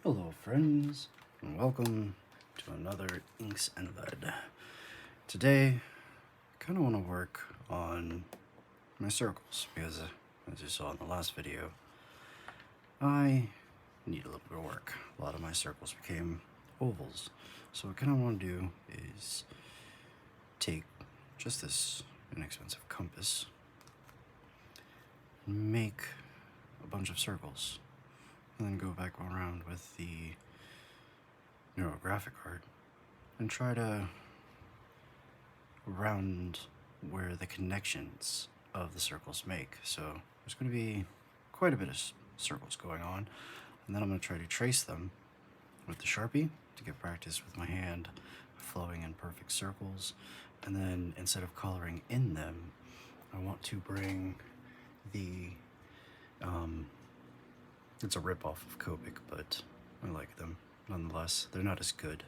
Hello friends, and welcome to another Inks and Lead. Today, I kind of want to work on my circles because, as you saw in the last video, I need a little bit of work. A lot of my circles became ovals. So what I kind of want to do is take just this inexpensive compass and make a bunch of circles. And then go back around with the neurographic art and try to round where the connections of the circles make. So there's going to be quite a bit of circles going on, and then I'm going to try to trace them with the Sharpie to get practice with my hand flowing in perfect circles. And then instead of coloring in them, I want to bring the it's a ripoff of Copic, but I like them nonetheless. They're not as good,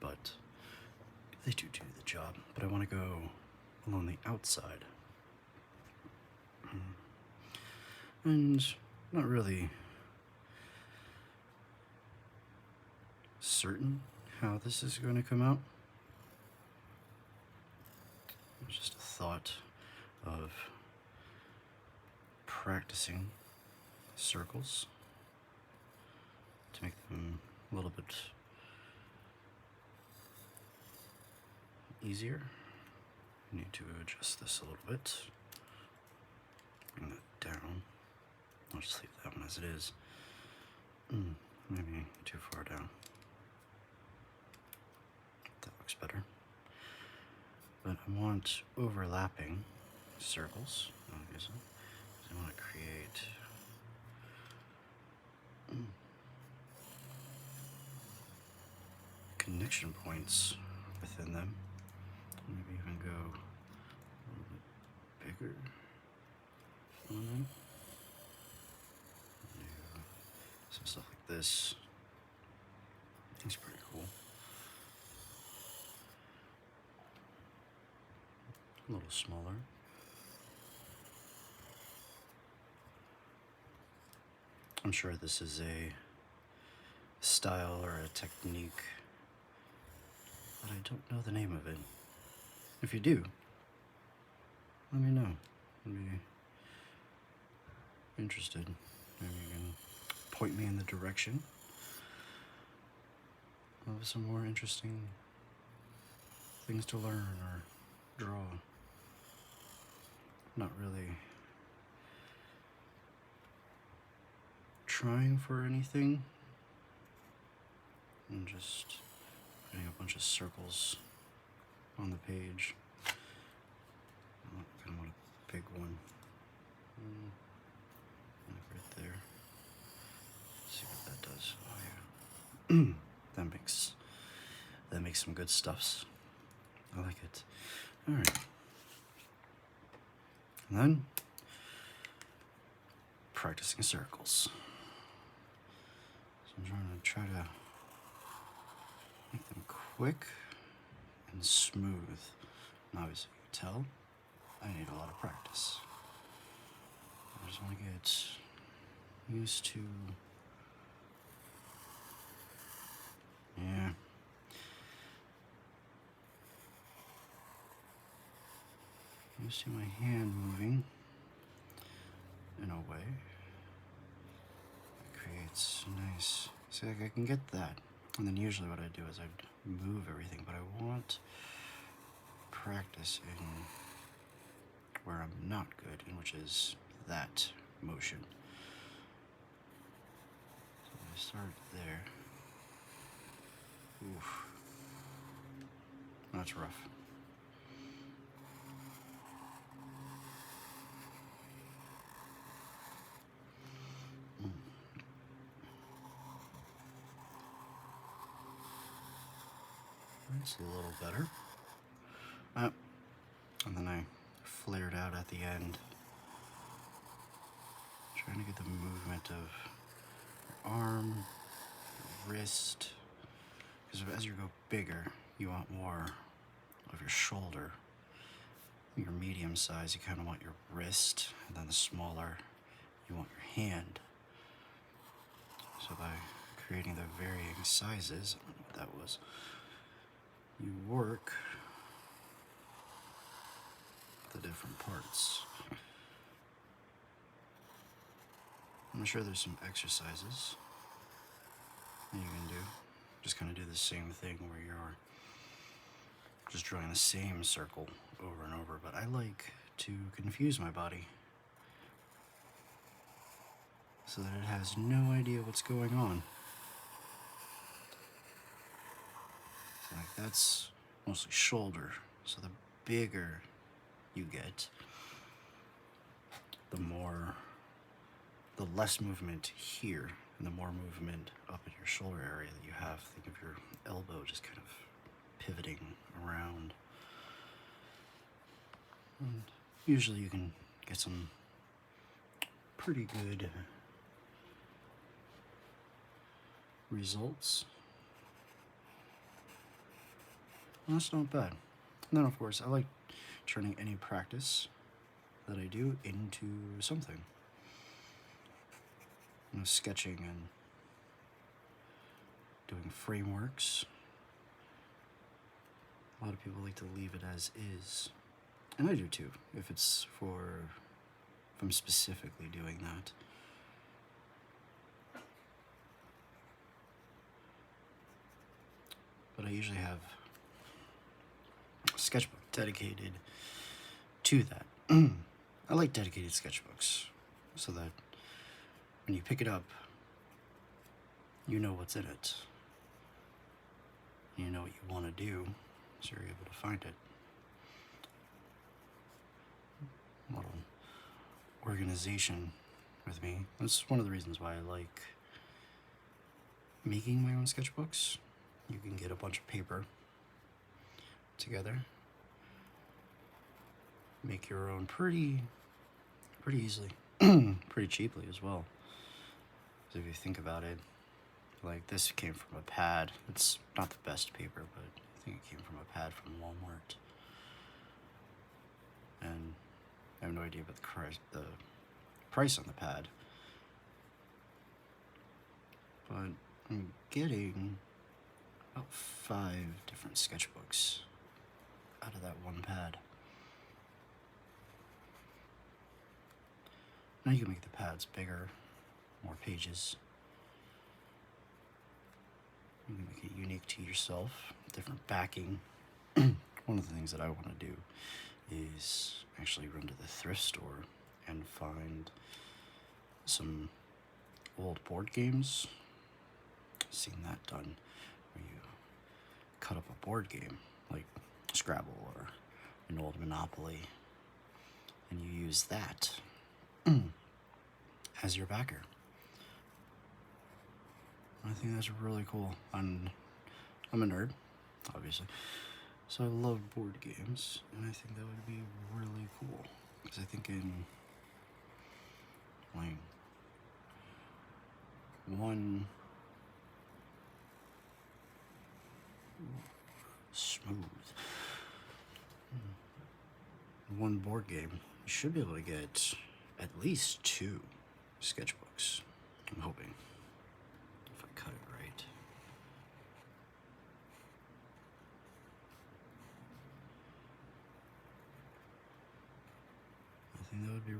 but they do the job. But I want to go along the outside. And not really certain how this is going to come out. It's just a thought of practicing circles to make them a little bit easier. I need to adjust this a little bit. Bring that down. I'll just leave that one as it is. Maybe too far down. That looks better. But I want overlapping circles, obviously. So I want to create connection points within them. Maybe even go a little bit bigger on them. Do some stuff like this. It's pretty cool. A little smaller. I'm sure this is a style or a technique, but I don't know the name of it. If you do, let me know. I'd be interested. Maybe you can point me in the direction of some more interesting things to learn or draw. Not really trying for anything. I'm just putting a bunch of circles on the page. I kind of want a big one. Like right there. Let's see what that does. Oh yeah. that makes some good stuffs. I like it. Alright. And then practicing circles. So I'm trying to make them quick and smooth. And obviously you can tell I need a lot of practice. I just want to get used to, used to my hand moving in a way. It creates a nice, see, like I can get that. And then usually what I do is I'd move everything, but I want practice in where I'm not good in, which is that motion. So I start there. Oof. That's rough. That's a little better. And then I flared out at the end, trying to get the movement of your arm, your wrist, because as you go bigger, you want more of your shoulder. Your medium size, you kind of want your wrist, and then the smaller, you want your hand. So by creating the varying sizes, I don't know what that was, you work the different parts. I'm sure there's some exercises that you can do. Just kind of do the same thing where you're just drawing the same circle over and over, but I like to confuse my body so that it has no idea what's going on. So like that's mostly shoulder, so the bigger you get, the less movement here, and the more movement up in your shoulder area that you have. Think of your elbow just kind of pivoting around. And usually you can get some pretty good results. And that's not bad. And then of course I like turning any practice that I do into something. Sketching and doing frameworks. A lot of people like to leave it as is. And I do too, if I'm specifically doing that. But I usually have a sketchbook dedicated to that. I like dedicated sketchbooks so that when you pick it up, you know what's in it. You know what you want to do, so you're able to find it. A little organization with me. That's one of the reasons why I like making my own sketchbooks. You can get a bunch of paper together, make your own pretty easily, pretty cheaply as well. So if you think about it, like this came from a pad. It's not the best paper, but I think it came from a pad from Walmart. And I have no idea about the price on the pad. But I'm getting about 5 different sketchbooks out of that one pad. Now you can make the pads bigger, more pages. You can make it unique to yourself, different backing. One of the things that I want to do is actually run to the thrift store and find some old board games. I've seen that done, where you cut up a board game, like Scrabble or an old Monopoly, and you use that as your backer. I think that's really cool. I'm a nerd, obviously, so I love board games, and I think that would be really cool, because I think in like one board game, you should be able to get at least 2 sketchbooks. I'm hoping, if I cut it right. I think that would be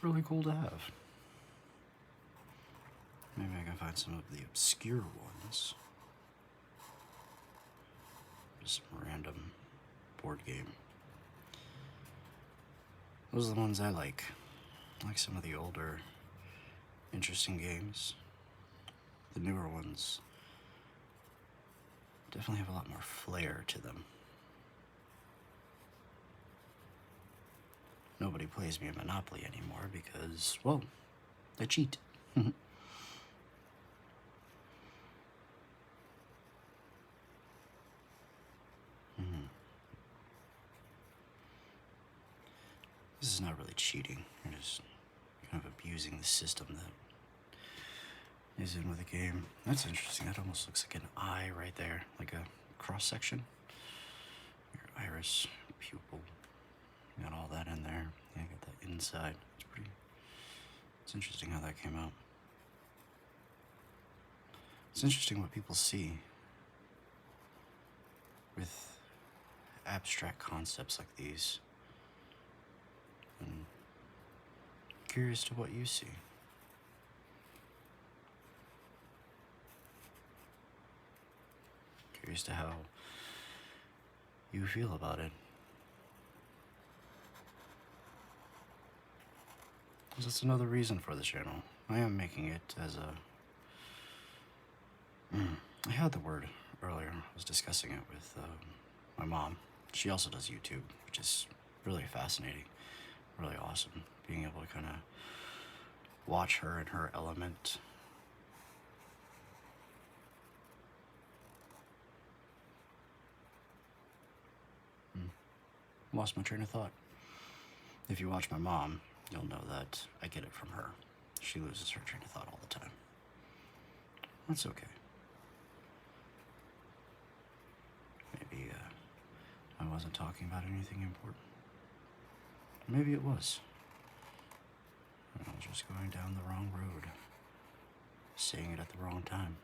really cool to have. Maybe I can find some of the obscure ones. Just some random board game. Those are the ones I like. I like some of the older, interesting games. The newer ones definitely have a lot more flair to them. Nobody plays me at Monopoly anymore because, well, they cheat. This is not really cheating. You're just kind of abusing the system that is in with the game. That's interesting. That almost looks like an eye right there, like a cross section. Your iris, pupil. You got all that in there. Yeah, got that inside. It's interesting how that came out. It's interesting what people see with abstract concepts like these. And curious to what you see. Curious to how you feel about it. That's another reason for the channel. I am making it as a... I had the word earlier. I was discussing it with my mom. She also does YouTube, which is really fascinating, really awesome. Being able to kind of watch her in her element. Lost my train of thought. If you watch my mom, you'll know that I get it from her. She loses her train of thought all the time. That's okay. Maybe I wasn't talking about anything important. Maybe it was. I was just going down the wrong road, saying it at the wrong time.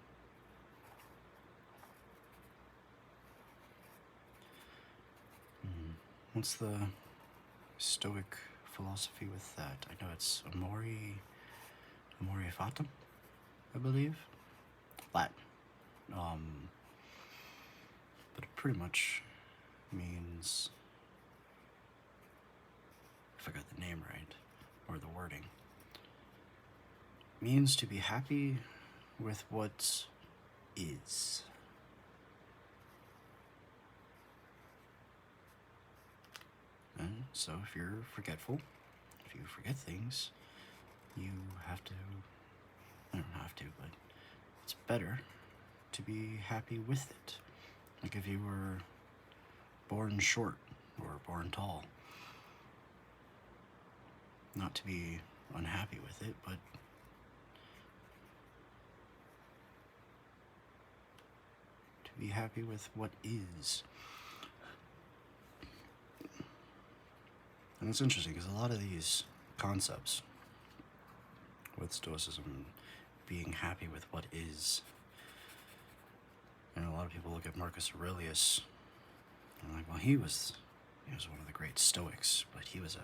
What's the Stoic philosophy with that? I know it's amore fatum, I believe. Latin. But it pretty much means, if I got the name right, or the wording, means to be happy with what is. And so if you're forgetful, if you forget things, you have to, I don't have to, but it's better to be happy with it. Like if you were born short or born tall, not to be unhappy with it, but to be happy with what is. And it's interesting because a lot of these concepts with Stoicism, being happy with what is, and a lot of people look at Marcus Aurelius and like, well, he was one of the great Stoics, but he was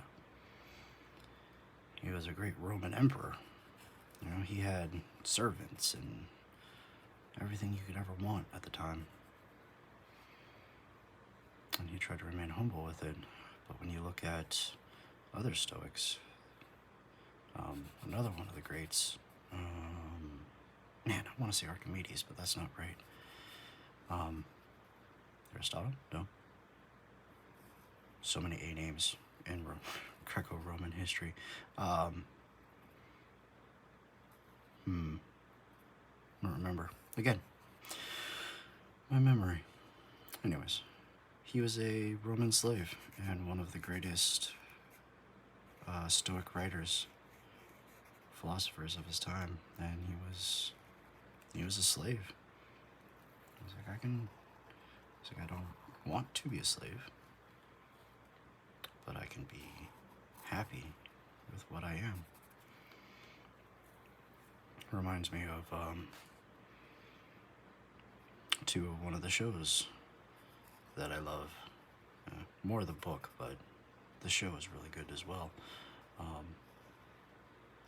a great Roman emperor. You know, he had servants and everything you could ever want at the time, and he tried to remain humble with it. But when you look at other Stoics, another one of the greats, man, I want to say Archimedes, but that's not right. Aristotle? No. So many A names in Greco-Roman history. I don't remember. Again, my memory. Anyways. He was a Roman slave and one of the greatest Stoic writers, philosophers of his time, and he was a slave. He was like, I don't want to be a slave, but I can be happy with what I am. Reminds me of one of the shows that I love. More the book, but the show is really good as well.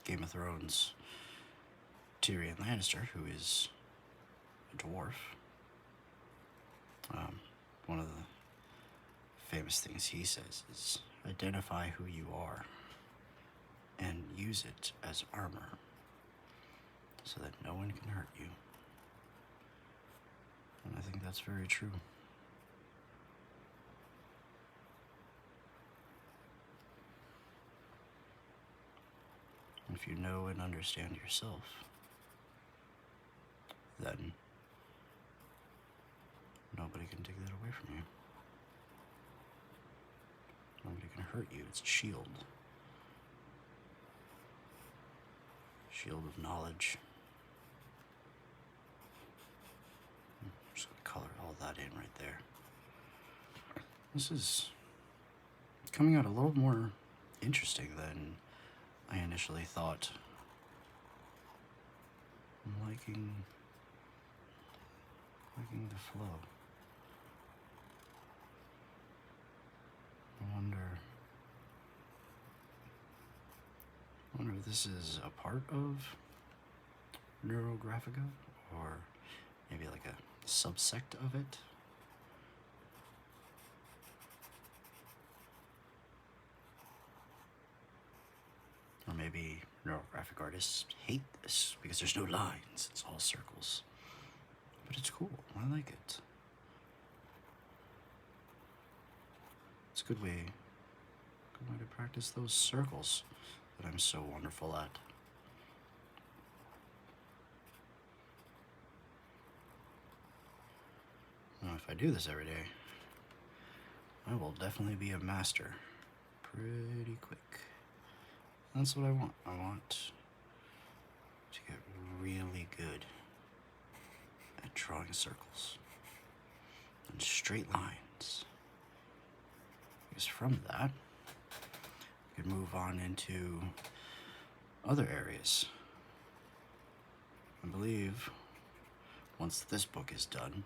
Game of Thrones, Tyrion Lannister, who is a dwarf. One of the famous things he says is, identify who you are and use it as armor so that no one can hurt you. And I think that's very true. If you know and understand yourself, then nobody can take that away from you. Nobody can hurt you. It's a shield. Shield of knowledge. I'm just going to color all that in right there. This is coming out a little more interesting than I initially thought. I'm liking liking the flow. I wonder if this is a part of Neurographica, or maybe like a subsect of it. Or maybe neurographic artists hate this because there's no lines, it's all circles. But it's cool, I like it. It's a good way to practice those circles that I'm so wonderful at. Now, if I do this every day, I will definitely be a master pretty quick. That's what I want. I want to get really good at drawing circles and straight lines. Because from that, I could move on into other areas. I believe once this book is done,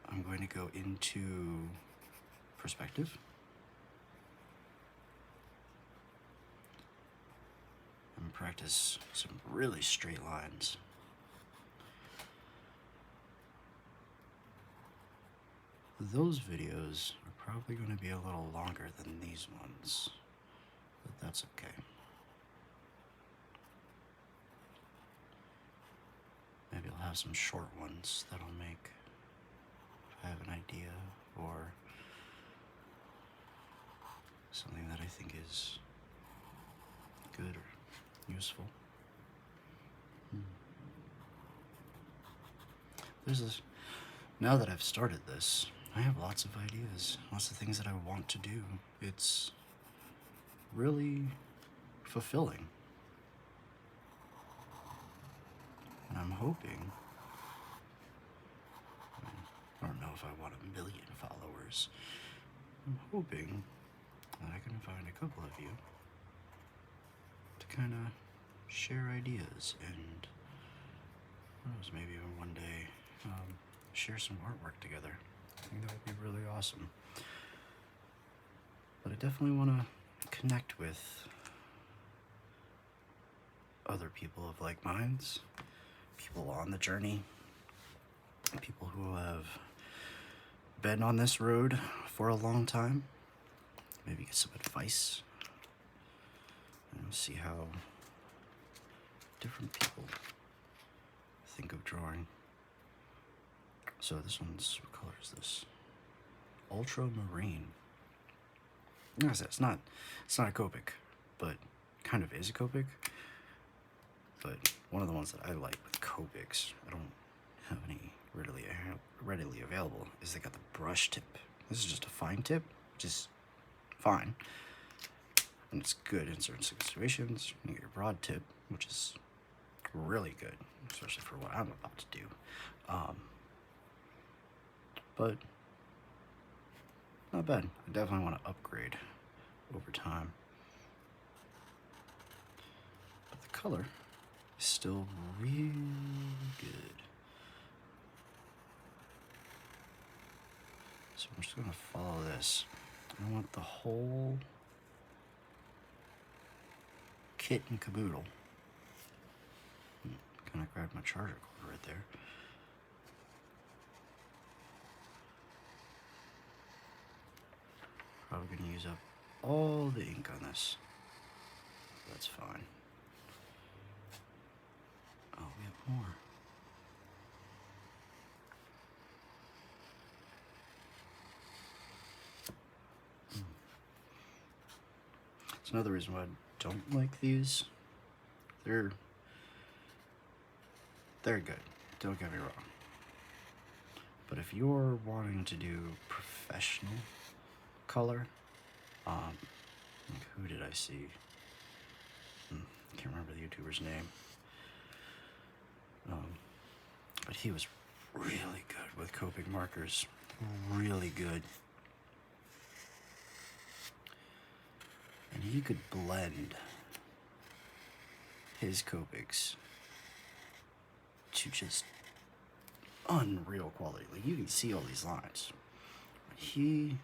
I'm going to go into perspective and practice some really straight lines. Those videos are probably going to be a little longer than these ones, but that's okay. Maybe I'll have some short ones that I'll make if I have an idea, or something that I think is good or useful. There's this, now that I've started this, I have lots of ideas, lots of things that I want to do. It's really fulfilling. And I'm hoping, I don't know if I want 1 million followers. I'm hoping that I can find a couple of you to kind of share ideas and, who knows, maybe even one day share some artwork together. I think that would be really awesome. But I definitely want to connect with other people of like minds, people on the journey, people who have been on this road for a long time. Maybe get some advice and see how different people think of drawing. So this one's, what color is this? Ultramarine. Like I said, it's not a Copic, but kind of is a Copic. But one of the ones that I like with Copics, I don't have any readily available, is they got the brush tip. This is just a fine tip, which is fine. And it's good in certain situations. You get your broad tip, which is really good, especially for what I'm about to do. But not bad. I definitely want to upgrade over time. But the color is still really good. So I'm just going to follow this. I want the whole kit and caboodle. Kind of grabbed my charger cord right there. Probably going to use up all the ink on this. That's fine. Oh, we have more. It's another reason why I don't like these. They're good, don't get me wrong. But if you're wanting to do professional color, like who did I see? Can't remember the YouTuber's name. But he was really good with Copic markers, really good. And he could blend his Copics to just unreal quality. Like, you can see all these lines. He,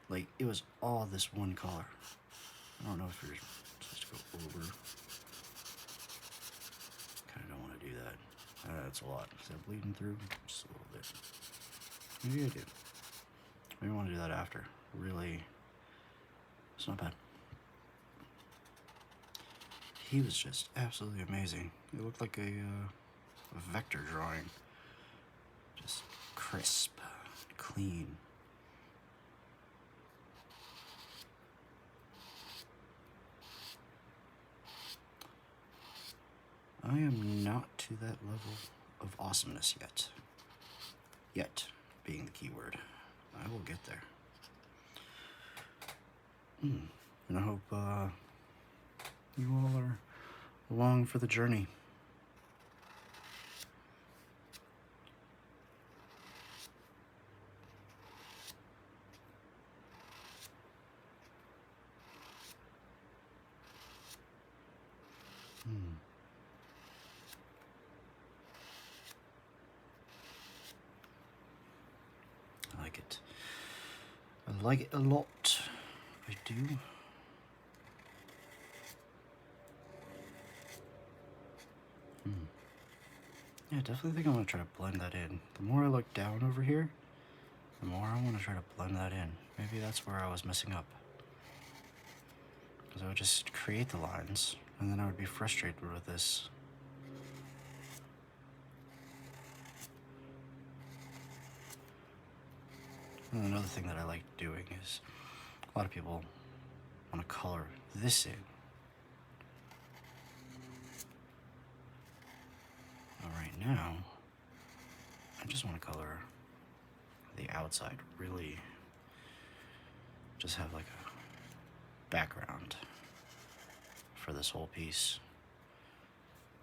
like, it was all this one color. I don't know if you're supposed to go over. Kind of don't want to do that. That's a lot. Is that bleeding through? Just a little bit. Maybe I do. Maybe I want to do that after. Really, it's not bad. He was just absolutely amazing. It looked like a vector drawing. Just crisp, clean. I am not to that level of awesomeness yet. Yet being the key word. I will get there. And I hope you all are along for the journey. I like it. I like it a lot. I do. Yeah, I definitely think I'm gonna try to blend that in. The more I look down over here, the more I want to try to blend that in. Maybe that's where I was messing up. Because I would just create the lines, and then I would be frustrated with this. And another thing that I like doing is, a lot of people want to color this in. But right now, I just want to color the outside, really just have like a background for this whole piece.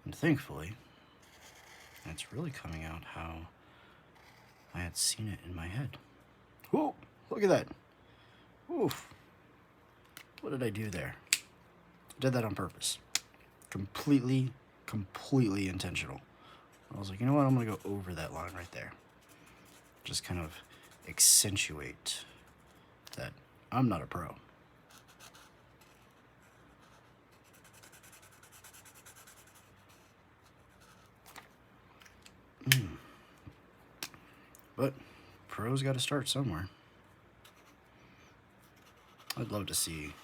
And thankfully, it's really coming out how I had seen it in my head. Whoa, look at that. Oof. What did I do there? I did that on purpose. Completely intentional. I was like, you know what? I'm gonna go over that line right there. Just kind of accentuate that I'm not a pro. But pros got to start somewhere. I'd love to see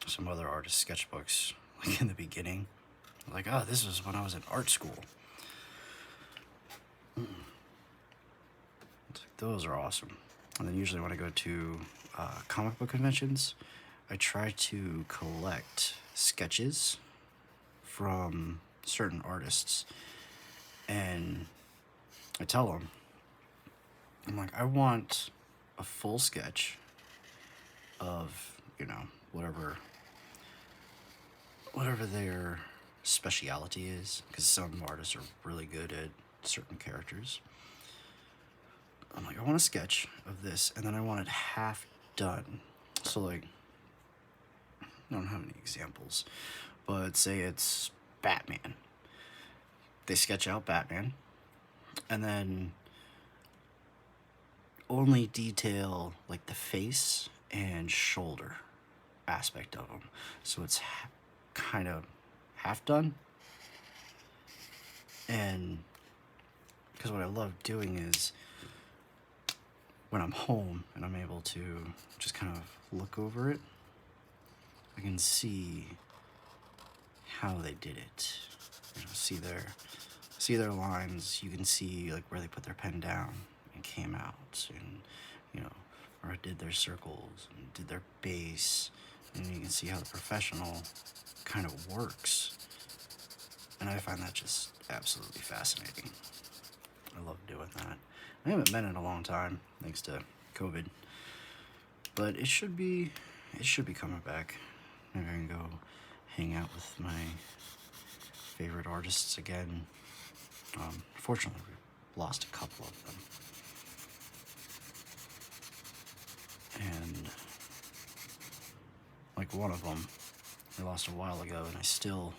some other artist sketchbooks, like in the beginning. Like, oh, this was when I was in art school. Those are awesome. And then usually when I go to comic book conventions, I try to collect sketches from certain artists. And I tell them, I'm like, I want a full sketch of, you know, whatever their speciality is, because some artists are really good at certain characters. I'm like, I want a sketch of this, and then I want it half done. So, like, I don't have any examples, but say it's Batman. They sketch out Batman, and then only detail, like, the face and shoulder aspect of him. So it's kind of half done. And because what I love doing is when I'm home and I'm able to just kind of look over it, I can see how they did it. You know, see their lines. You can see like where they put their pen down and came out, and you know, or did their circles and did their base, and you can see how the professional kind of works. And I find that just absolutely fascinating. I love doing that. I haven't been in a long time, thanks to COVID, but it should be coming back. Maybe I can go hang out with my favorite artists again. Fortunately, we lost a couple of them, and like one of them I lost a while ago, and I still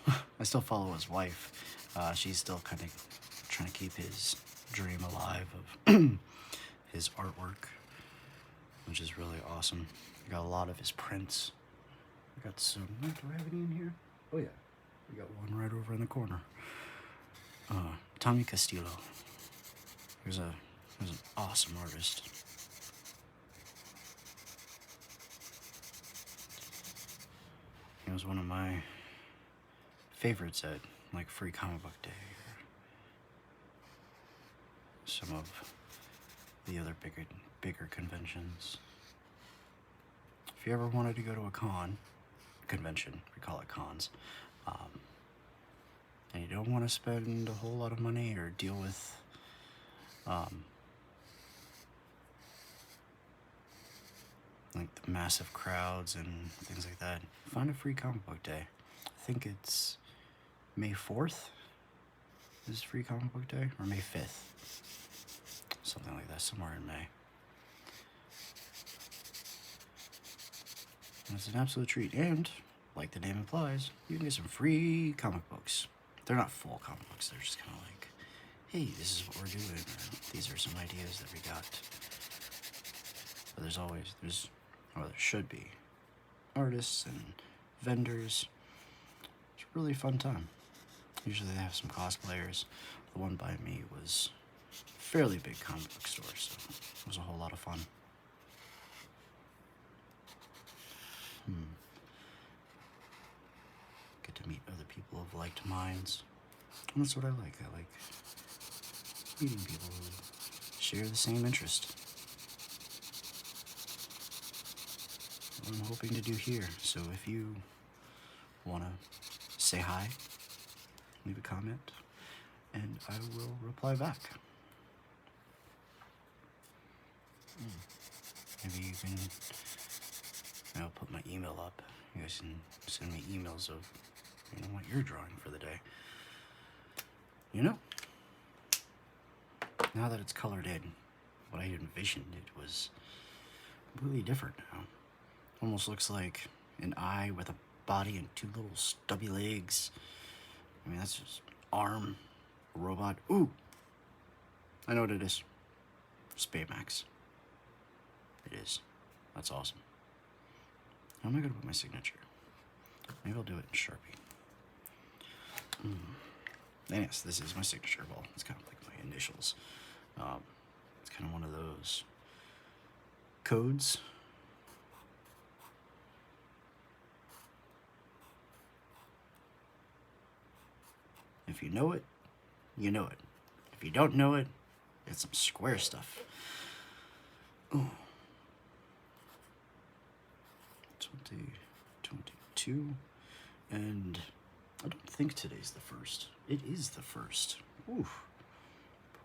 follow his wife She's still kind of trying to keep his dream alive of his artwork, which is really awesome. I got a lot of his prints. I got some. Do I have any in here? Oh yeah, we got one right over in the corner. Tommy Castillo. He was an awesome artist. He was one of my favorites at like Free Comic Book Day or some of the other bigger conventions. If you ever wanted to go to a convention, we call it cons, and you don't want to spend a whole lot of money or deal with like the massive crowds and things like that, find a Free Comic Book Day. I think it's May 4th is Free Comic Book Day, or May 5th, something like that, somewhere in May. And it's an absolute treat, and like the name implies, you can get some free comic books. They're not full comic books, they're just kind of like, hey, this is what we're doing, or these are some ideas that we got. But there should be artists and vendors. It's a really fun time. Usually they have some cosplayers. The one by me was a fairly big comic book store, so it was a whole lot of fun. Get to meet other people of liked minds. And that's what I like. I like meeting people who share the same interest. What I'm hoping to do here. So if you want to say hi, leave a comment, and I will reply back. Maybe you can, I'll put my email up. You guys can send me emails of, what you're drawing for the day. Now that it's colored in, what I envisioned it was completely different now. Almost looks like an eye with a body and two little stubby legs. That's just arm, robot. Ooh! I know what it is. Spaymax. It is. That's awesome. How am I gonna put my signature? Maybe I'll do it in Sharpie. And yes, this is my signature. Well, it's kind of like my initials. It's kind of one of those codes. If you know it, you know it. If you don't know it, it's some square stuff. Oh. 2022, and I don't think today's the 1st. It is the 1st. Ooh.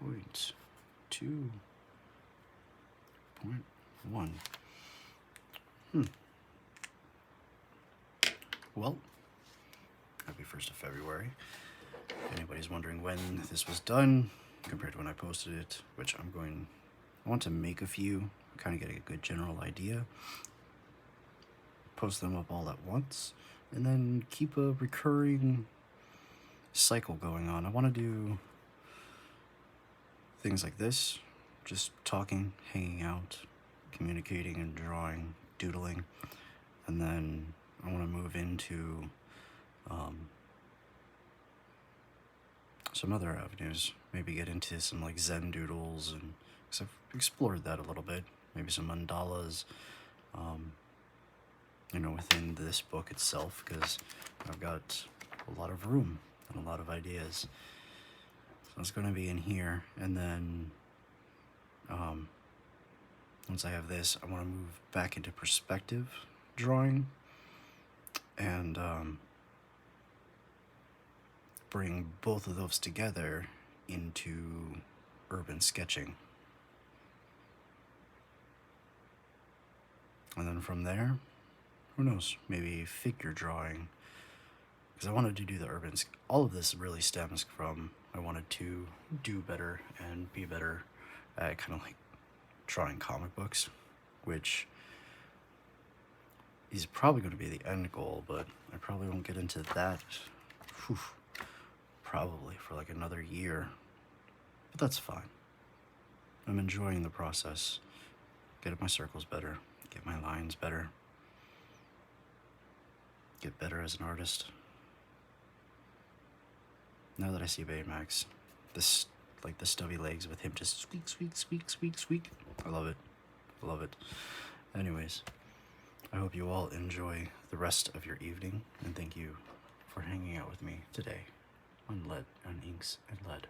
0.2.1. Well, happy 1st of February. If anybody's wondering when this was done compared to when I posted it, which I want to make a few, kind of get a good general idea, post them up all at once, and then keep a recurring cycle going on. I want to do things like this, just talking, hanging out, communicating and drawing, doodling, and then I want to move into some other avenues, maybe get into some like Zen doodles, and because I've explored that a little bit, maybe some mandalas, within this book itself, because I've got a lot of room and a lot of ideas. So it's going to be in here, and then once I have this, I want to move back into perspective drawing and bring both of those together into urban sketching. And then from there, who knows, maybe figure drawing. Because I wanted to do the urban, all of this really stems from, I wanted to do better and be better at kind of like drawing comic books, which is probably going to be the end goal, but I probably won't get into that probably for like another year, but that's fine. I'm enjoying the process. Get my circles better, get my lines better, get better as an artist. Now that I see Baymax, this, like the stubby legs with him just squeak, squeak, squeak, squeak, squeak. I love it. I love it. Anyways, I hope you all enjoy the rest of your evening, and thank you for hanging out with me today on Inks and Lead.